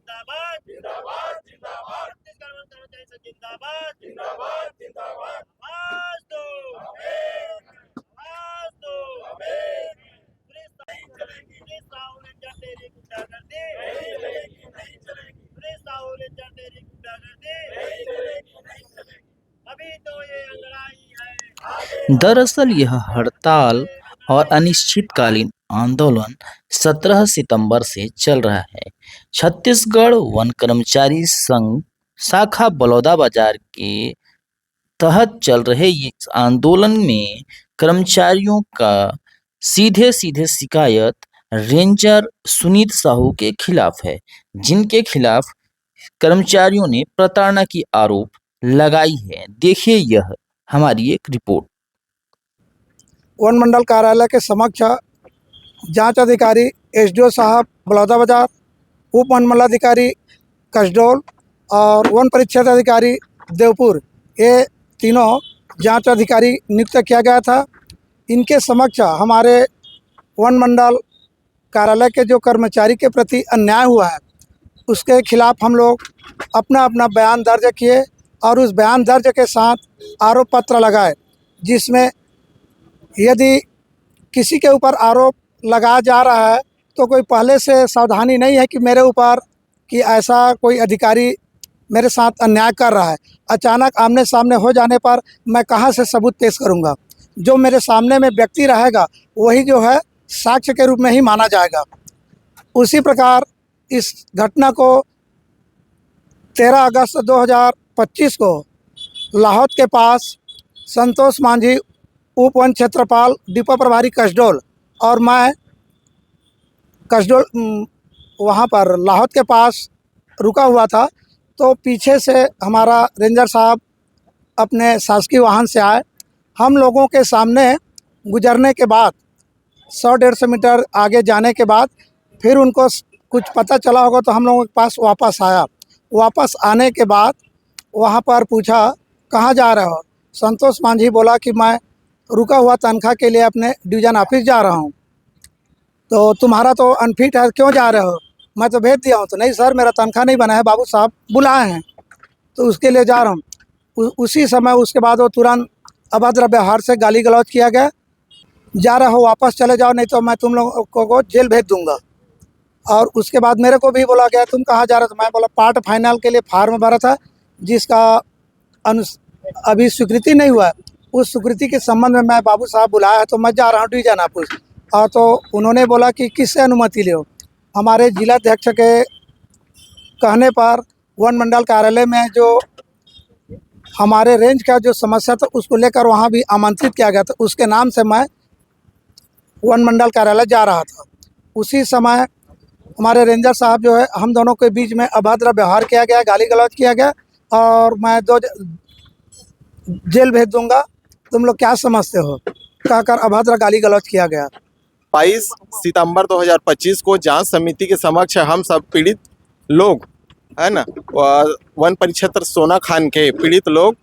जिंदाबाद जिंदाबाद जिंदाबाद छत्तीसगढ़ वन कर्मचारी संघ जिंदाबाद जिंदाबाद जिंदाबाद आवाज दो आवाज दो पुलिस साहूलियत तेरी गुंडागर्दी नहीं चलेगी नहीं चलेगी पुलिस साहूलियत तेरी गुंडागर्दी नहीं चलेगी नहीं चलेगी अभी तो ये लड़ाई है। दरअसल यह हड़ताल और अनिश्चितकालीन आंदोलन 17 सितंबर से चल रहा है। छत्तीसगढ़ वन कर्मचारी संघ शाखा बलौदाबाजार के तहत चल रहे इस आंदोलन में कर्मचारियों का सीधे सीधे शिकायत रेंजर सुनीत साहू के खिलाफ है, जिनके खिलाफ कर्मचारियों ने प्रताड़ना की आरोप लगाई है। देखिए यह हमारी एक रिपोर्ट। वन मंडल कार्यालय के समक्ष जांच अधिकारी एसडीओ साहब बलौदाबाजार, उप वन मंडलाधिकारी कसडोल और वन परिक्षेत्र अधिकारी देवपुर, ये तीनों जांच अधिकारी नियुक्त किया गया था। इनके समक्ष हमारे वन मंडल कार्यालय के जो कर्मचारी के प्रति अन्याय हुआ है उसके खिलाफ हम लोग अपना अपना बयान दर्ज किए और उस बयान दर्ज के साथ आरोप पत्र लगाए, जिसमें यदि किसी के ऊपर आरोप लगाया जा रहा है तो कोई पहले से सावधानी नहीं है कि मेरे ऊपर कि ऐसा कोई अधिकारी मेरे साथ अन्याय कर रहा है। अचानक आमने सामने हो जाने पर मैं कहां से सबूत पेश करूंगा? जो मेरे सामने में व्यक्ति रहेगा वही जो है साक्ष्य के रूप में ही माना जाएगा। उसी प्रकार इस घटना को 13 अगस्त 2025 को लाहौद के पास संतोष मांझी, उप वन क्षेत्रपाल, डिपो प्रभारी कसडोल और मैं कसडोल वहाँ पर लाहौद के पास रुका हुआ था, तो पीछे से हमारा रेंजर साहब अपने शासकीय वाहन से आए। हम लोगों के सामने गुजरने के बाद 100-150 मीटर आगे जाने के बाद फिर उनको कुछ पता चला होगा तो हम लोगों के पास वापस आया। वापस आने के बाद वहाँ पर पूछा कहाँ जा रहे हो? संतोष मांझी बोला कि मैं रुका हुआ तनख्वाह के लिए अपने डिवीज़न ऑफिस जा रहा हूँ। तो तुम्हारा तो अनफिट है, क्यों जा रहे हो? मैं तो भेज दिया हूँ। तो नहीं सर, मेरा तनख्वाह नहीं बना है, बाबू साहब बुलाए हैं तो उसके लिए जा रहा हूँ। उसी समय उसके बाद वो तुरंत अभद्र व्यवहार से गाली गलौज किया गया। जा रहे हो वापस चले जाओ, नहीं तो मैं तुम लोगों को जेल भेज दूँगा। और उसके बाद मेरे को भी बोला गया तुम कहाँ जा रहे हो? तो मैं बोला पार्ट फाइनल के लिए फार्म भरा था जिसका अभी स्वीकृति नहीं हुआ है। उस स्वीकृति के संबंध में मैं बाबू साहब बुलाया है तो मैं जा रहा हूँ डिवीजन ऑफिस। और तो उन्होंने बोला कि किससे अनुमति ले हो? हमारे जिलाध्यक्ष के कहने पर वन मंडल कार्यालय में जो हमारे रेंज का जो समस्या था उसको लेकर वहाँ भी आमंत्रित किया गया था। उसके नाम से मैं वन मंडल कार्यालय जा रहा था। उसी समय हमारे रेंजर साहब जो है हम दोनों के बीच में अभद्र व्यवहार किया गया, गाली गलौज किया गया और मैं जेल भेज दूंगा, तुम लोग क्या समझते हो, कहकर अभद्र गाली गलौज किया गया। 22 सितंबर 2025 को जांच समिति के समक्ष हम सब पीड़ित लोग है ना, वन परिक्षेत्र सोना खान के पीड़ित लोग,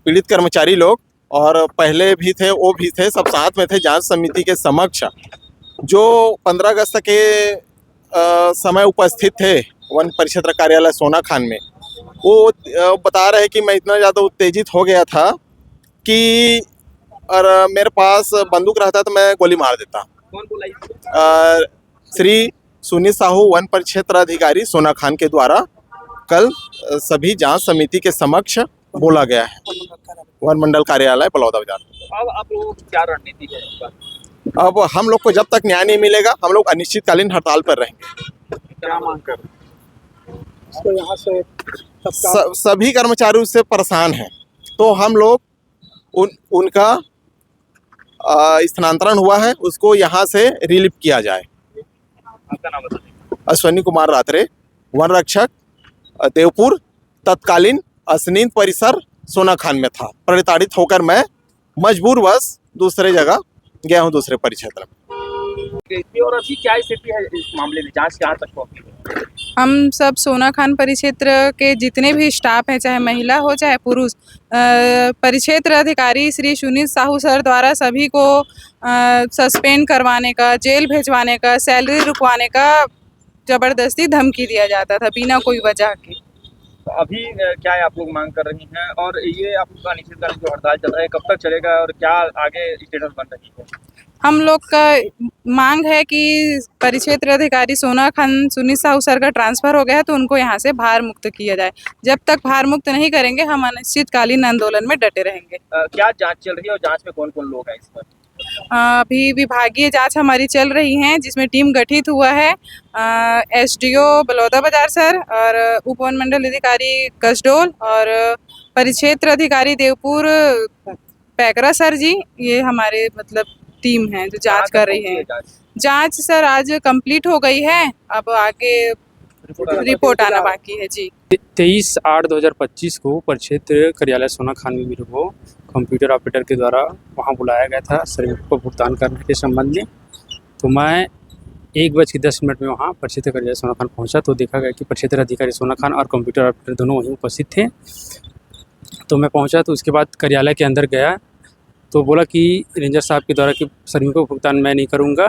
पीड़ित कर्मचारी लोग और पहले भी थे वो भी थे, सब साथ में थे जांच समिति के समक्ष। जो 15 अगस्त के समय उपस्थित थे वन परिक्षेत्र कार्यालय सोना खान में, वो बता रहे कि मैं इतना ज़्यादा उत्तेजित हो गया था कि और मेरे पास बंदूक रहता तो मैं गोली मार देता। कौन बोला? श्री सुनीत साहू, वन परिक्षेत्र अधिकारी सोना खान के द्वारा कल सभी जांच समिति के समक्ष बोला गया है वन मंडल कार्यालय बलौदाबाजार। अब आप लोगों की क्या रणनीति है? अब हम लोग को जब तक न्याय नहीं मिलेगा हम लोग अनिश्चितकालीन हड़ताल पर रहेंगे। क्या मांग कर? तो यहाँ से सभी कर्मचारी उससे परेशान हैं, तो हम लोग उनका स्थानांतरण हुआ है, उसको यहाँ से रिलीव किया जाए। आपका नाम बताइए। अश्विनी कुमार रात्रे, वन रक्षक, देवपुर, तत्कालीन असनींद परिसर सोना खान में था। प्रताड़ित होकर मैं मजबूरवश दूसरे जगह गया हूँ, दूसरे परिक्षेत्र में। और अभी क्या स्थिति है इस मामले में, जांच कहाँ तक पहुंची है? हम सब सोना खान परिक्षेत्र के जितने भी स्टाफ हैं, चाहे महिला हो चाहे पुरुष, परिक्षेत्र अधिकारी श्री सुनीत साहू सर द्वारा सभी को सस्पेंड करवाने का, जेल भेजवाने का, सैलरी रुकवाने का जबरदस्ती धमकी दिया जाता था बिना कोई वजह के। तो अभी क्या है आप लोग मांग कर रही हैं, और ये आप लोग का अनिश्चितकालीन जो हड़ताल चल रहा है कब तक चलेगा और क्या आगे स्टेटस बन रही है? हम लोग का मांग है कि परिक्षेत्र अधिकारी सोना खान सुनील साहू सर का ट्रांसफर हो गया है तो उनको यहाँ से भार मुक्त किया जाए। जब तक भार मुक्त नहीं करेंगे हम अनिश्चितकालीन आंदोलन में डटे रहेंगे। क्या जांच चल रही है और जांच में कौन कौन लोग हैं इस पर? अभी विभागीय जांच हमारी चल रही है जिसमें टीम गठित हुआ है। एसडीओ बलौदा बाजार सर और उप वन मंडल अधिकारी कसडोल और परिक्षेत्र अधिकारी देवपुर पैकरा सर जी, ये हमारे मतलब टीम है जो जांच कर रही है। जांच सर आज कंप्लीट हो गई है, अब आगे रिपोर्ट आना बाकी है जी। 23/8/2025 को परिक्षेत्र कार्यालय सोना खान में मेरे को कंप्यूटर ऑपरेटर के द्वारा वहां बुलाया गया था श्रमिकों को भुगतान करने के संबंध में। तो मैं 1:10 में वहां परिक्षेत्र कार्यालय सोना खान पहुंचा तो देखा गया कि परिक्षेत्र अधिकारी सोना खान और कंप्यूटर ऑपरेटर दोनों वहीं उपस्थित थे। तो मैं पहुंचा तो उसके बाद कार्यालय के अंदर गया तो बोला कि रेंजर साहब के द्वारा कि श्रमिकों को भुगतान मैं नहीं करूँगा,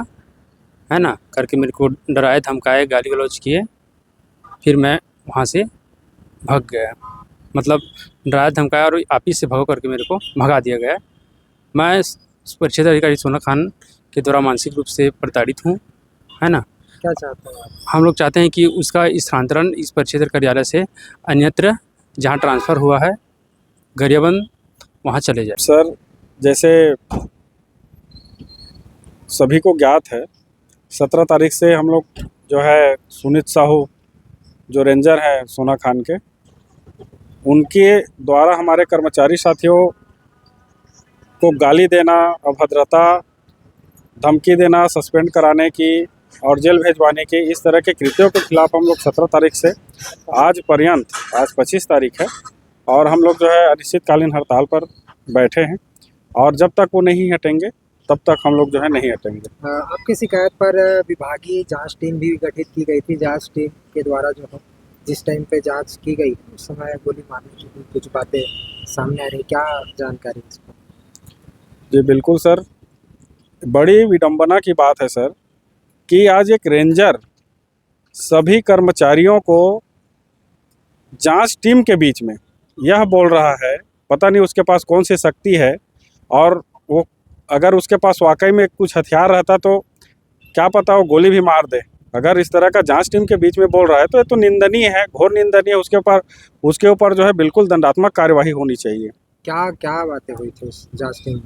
है ना, करके मेरे को डराए धमकाए गाली गलौज किए। फिर मैं वहाँ से भाग गया, मतलब डराया धमकाया और ऑफिस से भाग करके मेरे को भगा दिया गया। मैं परिक्षेत्र अधिकारी सोना खान के द्वारा मानसिक रूप से प्रताड़ित हूँ, है ना। क्या चाहते हैं आप? हम लोग चाहते हैं कि उसका स्थानांतरण इस परिक्षेत्र कार्यालय से अन्यत्र जहाँ ट्रांसफ़र हुआ है गरियाबंद वहाँ चले जाए। सर, जैसे सभी को ज्ञात है 17 तारीख से हम लोग जो है सुनीत साहू जो रेंजर हैं सोना खान के, उनके द्वारा हमारे कर्मचारी साथियों को गाली देना, अभद्रता, धमकी देना, सस्पेंड कराने की और जेल भेजवाने की, इस तरह के कृत्यों के खिलाफ हम लोग 17 तारीख से आज पर्यंत, आज 25 तारीख है, और हम लोग जो है अनिश्चितकालीन हड़ताल पर बैठे हैं और जब तक वो नहीं हटेंगे तब तक हम लोग जो है नहीं हटेंगे। आपकी शिकायत पर विभागीय जांच टीम भी गठित की गई थी। जांच टीम के द्वारा जो है जिस टाइम पे जांच की गई उस समय गोली मारने की कुछ बातें सामने आ रही, क्या जानकारी इस पर? जी बिल्कुल सर, बड़ी विडंबना की बात है सर कि आज एक रेंजर सभी कर्मचारियों को जांच टीम के बीच में यह बोल रहा है, पता नहीं उसके पास कौन सी शक्ति है, और वो अगर उसके पास वाकई में कुछ हथियार रहता तो क्या पता वो गोली भी मार दे। अगर इस तरह का जांच टीम के बीच में बोल रहा है तो ये तो निंदनीय है, घोर निंदनीय। उसके ऊपर जो है बिल्कुल दंडात्मक कार्यवाही होनी चाहिए। क्या क्या बातें हुई थी उस जांच टीम में?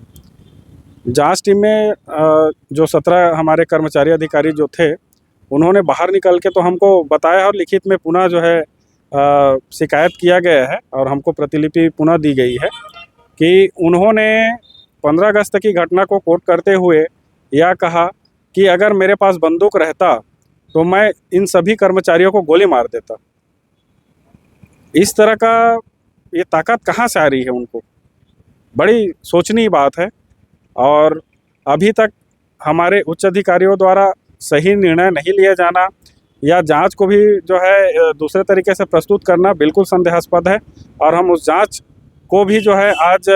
जांच टीम में जो 17 हमारे कर्मचारी अधिकारी जो थे उन्होंने बाहर निकल के तो हमको बताया और लिखित में पुनः जो है शिकायत किया गया है और हमको प्रतिलिपि पुनः दी गई है कि उन्होंने 15 अगस्त की घटना को कोट करते हुए यह कहा कि अगर मेरे पास बंदूक रहता तो मैं इन सभी कर्मचारियों को गोली मार देता। इस तरह का ये ताकत कहाँ से आ रही है उनको? बड़ी सोचनीय बात है। और अभी तक हमारे उच्च अधिकारियों द्वारा सही निर्णय नहीं लिया जाना या जांच को भी जो है दूसरे तरीके से प्रस्तुत करना बिल्कुल संदेहास्पद है, और हम उस जांच को भी जो है आज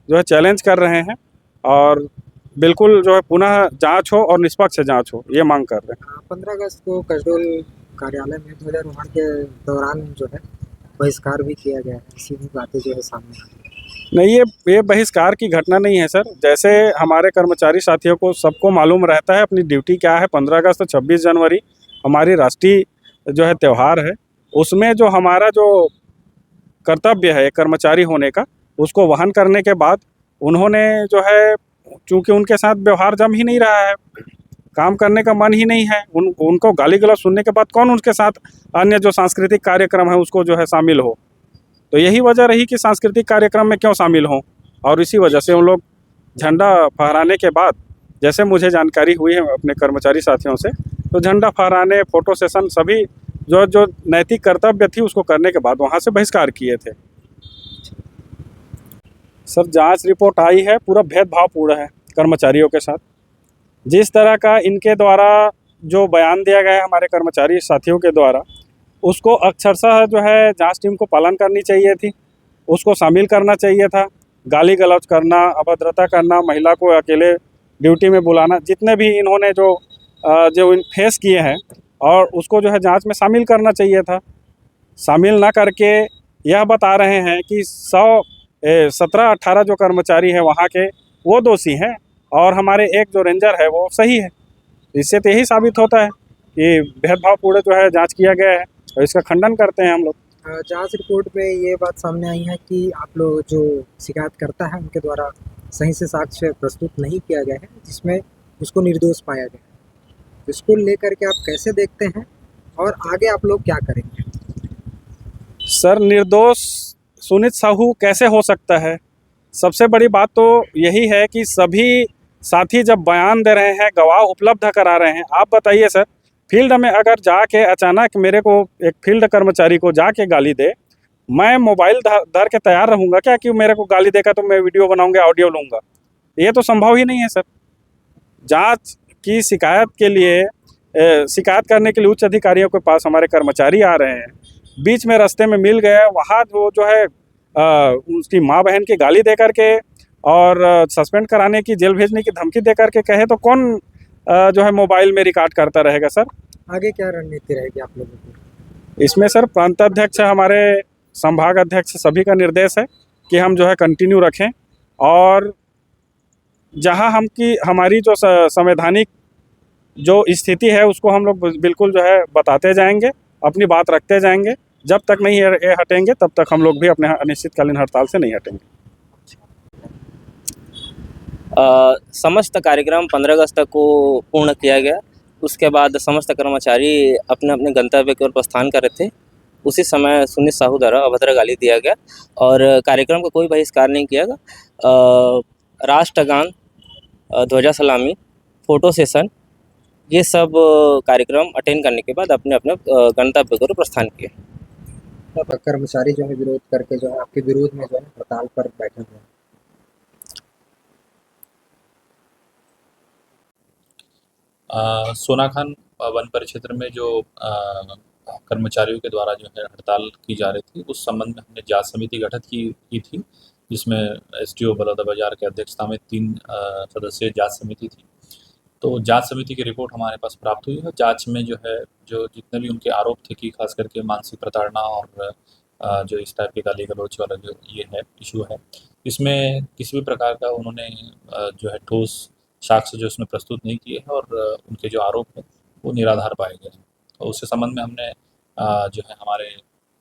जो है चैलेंज कर रहे हैं और बिल्कुल जो है पुनः जांच हो और निष्पक्ष जांच हो, ये मांग कर रहे हैं। 15 अगस्त को कसडोल कार्यालय में ध्वजारोहण के दौरान जो है बहिष्कार भी किया गया है, इसी भी बातें जो है सामने आ रही। नहीं, ये बहिष्कार की घटना नहीं है सर। जैसे हमारे कर्मचारी साथियों को सबको मालूम रहता है अपनी ड्यूटी क्या है। 15 अगस्त 26 जनवरी हमारी राष्ट्रीय जो है त्यौहार है, उसमें जो हमारा जो कर्तव्य है कर्मचारी होने का, उसको वहन करने के बाद उन्होंने जो है, चूँकि उनके साथ व्यवहार जम ही नहीं रहा है, काम करने का मन ही नहीं है, उनको गाली गलौज सुनने के बाद कौन उनके साथ अन्य जो सांस्कृतिक कार्यक्रम है उसको जो है शामिल हो। तो यही वजह रही कि सांस्कृतिक कार्यक्रम में क्यों शामिल हों, और इसी वजह से उन लोग झंडा फहराने के बाद, जैसे मुझे जानकारी हुई है अपने कर्मचारी साथियों से, तो झंडा फहराने, फोटो सेशन, सभी जो नैतिक कर्तव्य थी उसको करने के बाद वहाँ से बहिष्कार किए थे। सर, जांच रिपोर्ट आई है, पूरा भेदभावपूर्ण है कर्मचारियों के साथ। जिस तरह का इनके द्वारा जो बयान दिया गया है हमारे कर्मचारी साथियों के द्वारा, उसको अक्षरशः जो है जांच टीम को पालन करनी चाहिए थी, उसको शामिल करना चाहिए था। गाली गलौज करना, अभद्रता करना, महिला को अकेले ड्यूटी में बुलाना, जितने भी इन्होंने जो फेस किए हैं और उसको जो है जांच में शामिल करना चाहिए था। शामिल ना करके यह बता रहे हैं कि 17-18 जो कर्मचारी हैं वहाँ के वो दोषी हैं और हमारे एक जो रेंजर है वो सही है। इससे तो यही साबित होता है कि भेदभावपूर्ण जो है जांच किया गया है और इसका खंडन करते हैं हम लोग। जांच रिपोर्ट में ये बात सामने आई है कि आप लोग जो शिकायत करता है उनके द्वारा सही से साक्ष्य प्रस्तुत नहीं किया गया है, जिसमें उसको निर्दोष पाया गया है। तो इसको लेकर के आप कैसे देखते हैं और आगे आप लोग क्या करेंगे? सर, निर्दोष सुनीत साहू कैसे हो सकता है? सबसे बड़ी बात तो यही है कि सभी साथी जब बयान दे रहे हैं, गवाह उपलब्ध करा रहे हैं। आप बताइए सर, फील्ड में अगर जाके अचानक मेरे को एक फील्ड कर्मचारी को जाके गाली दे, मैं मोबाइल धर के तैयार रहूँगा क्या कि मेरे को गाली देगा तो मैं वीडियो बनाऊँगा, ऑडियो लूँगा? ये तो संभव ही नहीं है सर। जांच की शिकायत के लिए शिकायत करने के लिए उच्च अधिकारियों के पास हमारे कर्मचारी आ रहे हैं, बीच में रास्ते में मिल गए, वहाँ जो है उसकी माँ बहन की गाली दे करके और सस्पेंड कराने की, जेल भेजने की धमकी दे करके कहे तो कौन जो है मोबाइल में रिकॉर्ड करता रहेगा सर? आगे क्या रणनीति रहेगी आप लोगों की? इसमें सर प्रांत अध्यक्ष, हमारे संभाग अध्यक्ष, सभी का निर्देश है कि हम जो है कंटिन्यू रखें और जहां हमारी जो संवैधानिक जो स्थिति है उसको हम लोग बिल्कुल जो है बताते जाएंगे, अपनी बात रखते जाएंगे। जब तक नहीं ये हटेंगे तब तक हम लोग भी अपने अनिश्चितकालीन हड़ताल से नहीं हटेंगे। समस्त कार्यक्रम 15 अगस्त तक को पूर्ण किया गया। उसके बाद समस्त कर्मचारी अपने अपने गंतव्य की ओर प्रस्थान कर रहे थे। उसी समय सुनीत साहू द्वारा अभद्र गाली दिया गया और कार्यक्रम का कोई बहिष्कार नहीं किया गया। राष्ट्रगान, ध्वजा सलामी, फोटो सेशन, ये सब कार्यक्रम अटेंड करने के बाद अपने अपने गंतव्य की ओर प्रस्थान किए। कर्मचारी जो है विरोध करके जो है आपके विरोध में जो है हड़ताल पर बैठे हुए हैं। सोनाखान वन परिक्षेत्र में जो कर्मचारियों के द्वारा जो है हड़ताल की जा रही थी, उस संबंध में हमने जांच समिति गठित की थी, जिसमें एसडीओ बलौदाबाजार के अध्यक्षता में 3 सदस्यीय जांच समिति थी। तो जांच समिति की रिपोर्ट हमारे पास प्राप्त हुई है। जांच में जो है जितने भी उनके आरोप थे कि खास करके मानसिक प्रताड़ना और जो इस टाइप के गाली गलौच वाला जो ये है इशू है, इसमें किसी भी प्रकार का उन्होंने जो है ठोस साक्ष्य जो इसमें प्रस्तुत नहीं किए हैं और उनके जो आरोप हैं वो निराधार पाए गए हैं। तो उसके संबंध में हमने जो है हमारे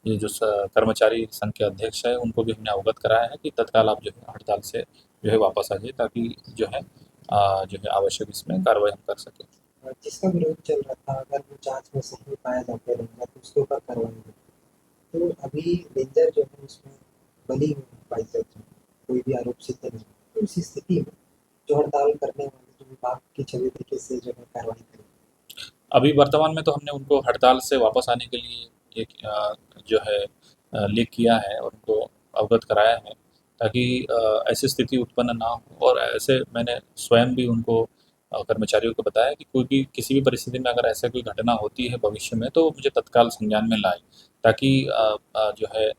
ये जो कर्मचारी संघ के अध्यक्ष है उनको भी हमने अवगत कराया है कि तत्काल आप जो है हड़ताल से जो है वापस आ जाइए, ताकि जो है आवश्यक इसमें कार्रवाई हम कर सकें। जिसका विरोध चल रहा था, अगर वो जांच में सही पाया जाता रहेगा तो उसके ऊपर कार्रवाई होगी। तो अभी रेंजर जो है उसमें बली पाई जाती है, कोई भी आरोप सिद्ध नहीं। तो इस स्थिति में जो हड़ताल करने वाले जो विभाग की छवि तरीके से जो है कार्रवाई करेगी। अभी वर्तमान में तो हमने उनको हड़ताल से वापस आने के लिए एक जो है लिख किया है और उनको अवगत कराया है, ताकि ऐसी स्थिति उत्पन्न ना हो। और ऐसे मैंने स्वयं भी उनको कर्मचारियों को बताया कि कोई भी किसी भी परिस्थिति में अगर ऐसा कोई घटना होती है भविष्य में तो मुझे तत्काल संज्ञान में लाए, ताकि जो है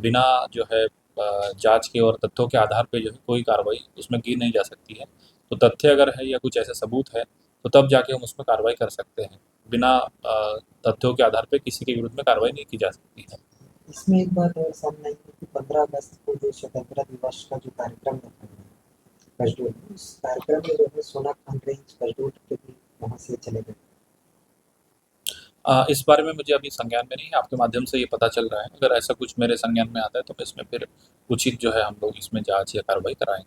बिना जो है जांच के और तथ्यों के आधार पे जो है कोई कार्रवाई उसमें की नहीं जा सकती है। तो तथ्य अगर है या कुछ ऐसे सबूत है तो तब जाके हम उसमें कार्रवाई कर सकते हैं। बिना तथ्यों के आधार पे किसी के विरुद्ध में कार्रवाई नहीं की जा सकती है। इसमें एक बात और सामने आई कि 15 अगस्त को जो स्वतंत्रता दिवस का जो कार्यक्रम रखा गया कसडोल, उस कार्यक्रम में जो है सोनाखान रेंज कसडोल के भी वहाँ से चले गए। इस बारे में मुझे अभी संज्ञान में नहीं है, आपके माध्यम से ये पता चल रहा है। अगर ऐसा कुछ मेरे संज्ञान में आता है तो मैं इसमें फिर उचित जो है हम लोग इसमें जांच या कार्रवाई कराएंगे।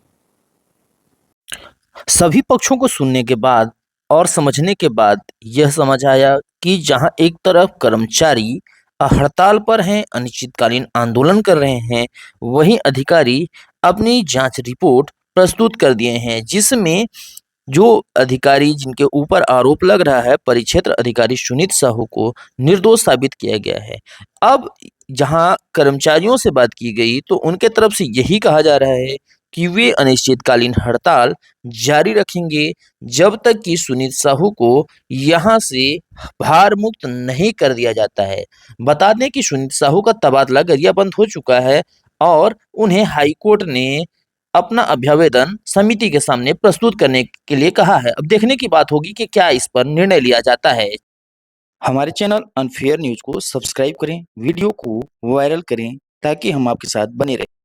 सभी पक्षों को सुनने के बाद और समझने के बाद यह समझ आया कि जहां एक तरफ कर्मचारी हड़ताल पर हैं, अनिश्चितकालीन आंदोलन कर रहे हैं, वहीं अधिकारी अपनी जांच रिपोर्ट प्रस्तुत कर दिए हैं, जिसमें जो अधिकारी जिनके ऊपर आरोप लग रहा है, परिक्षेत्र अधिकारी सुनीत साहू को निर्दोष साबित किया गया है। अब जहां कर्मचारियों से बात की गई तो उनके तरफ से यही कहा जा रहा है कि वे अनिश्चितकालीन हड़ताल जारी रखेंगे जब तक कि सुनीत साहू को यहां से भार मुक्त नहीं कर दिया जाता है। बता दें कि सुनीत साहू का तबादला गरियाबंद हो चुका है और उन्हें हाईकोर्ट ने अपना अभ्यावेदन समिति के सामने प्रस्तुत करने के लिए कहा है। अब देखने की बात होगी कि क्या इस पर निर्णय लिया जाता है। हमारे चैनल अनफेयर न्यूज को सब्सक्राइब करें, वीडियो को वायरल करें ताकि हम आपके साथ बने रहें।